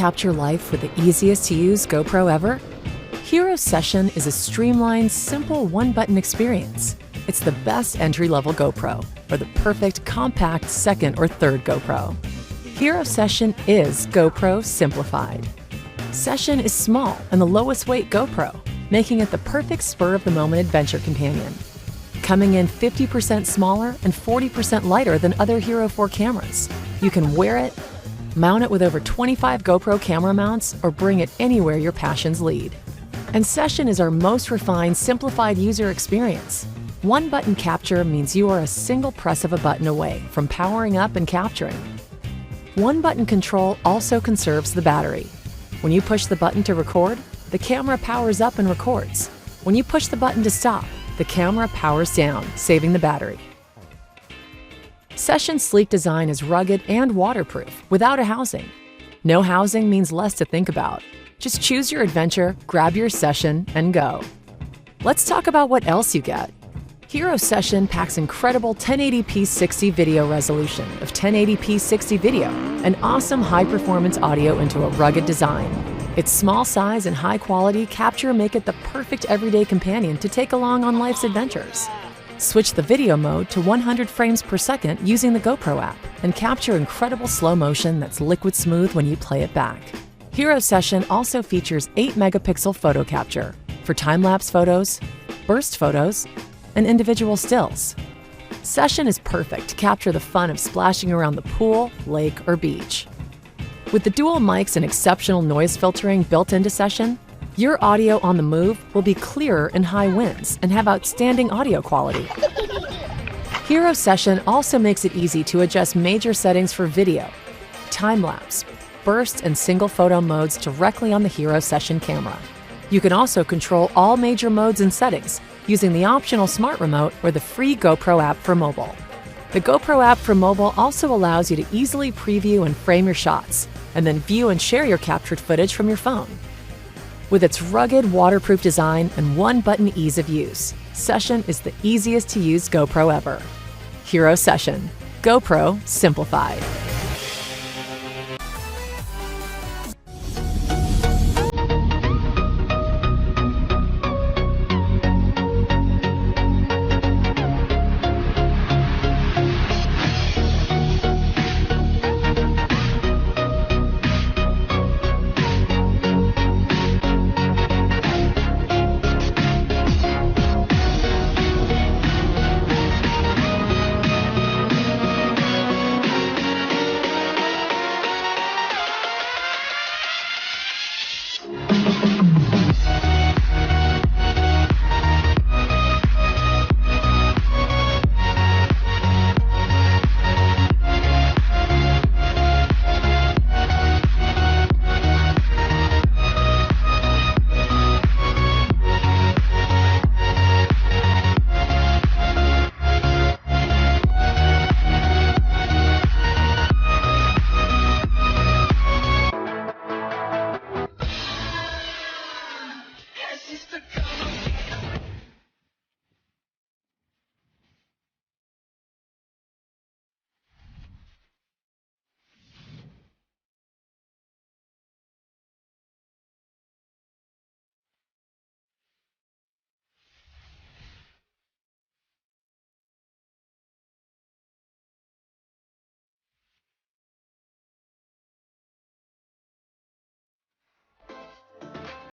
capture life with the easiest to use GoPro ever? Hero Session is a streamlined, simple one-button experience. It's the best entry-level GoPro, or the perfect compact second or third GoPro. Hero Session is GoPro simplified. Session is small and the lowest weight GoPro, making it the perfect spur-of-the-moment adventure companion. Coming in 50% smaller and 40% lighter than other Hero 4 cameras, you can wear it, mount it with over 25 GoPro camera mounts, or bring it anywhere your passions lead. And Session is our most refined, simplified user experience. One-button capture means you are a single press of a button away from powering up and capturing. One-button control also conserves the battery. When you push the button to record, the camera powers up and records. When you push the button to stop, the camera powers down, saving the battery. Session's sleek design is rugged and waterproof without a housing. No housing means less to think about. Just choose your adventure, grab your Session, and go. Let's talk about what else you get. Hero Session packs incredible 1080p 60 video resolution of 1080p 60 video and awesome high-performance audio into a rugged design. Its small size and high-quality capture make it the perfect everyday companion to take along on life's adventures. Switch the video mode to 100 frames per second using the GoPro app and capture incredible slow motion that's liquid smooth when you play it back. Hero Session also features 8-megapixel photo capture for time-lapse photos, burst photos, and individual stills. Session is perfect to capture the fun of splashing around the pool, lake, or beach. With the dual mics and exceptional noise filtering built into Session, your audio on the move will be clearer in high winds and have outstanding audio quality. Hero Session also makes it easy to adjust major settings for video, time-lapse, burst, and single photo modes directly on the Hero Session camera. You can also control all major modes and settings using the optional Smart Remote or the free GoPro app for mobile. The GoPro app for mobile also allows you to easily preview and frame your shots, and then view and share your captured footage from your phone. With its rugged, waterproof design and one-button ease of use, Session is the easiest to use GoPro ever. Hero Session. GoPro simplified.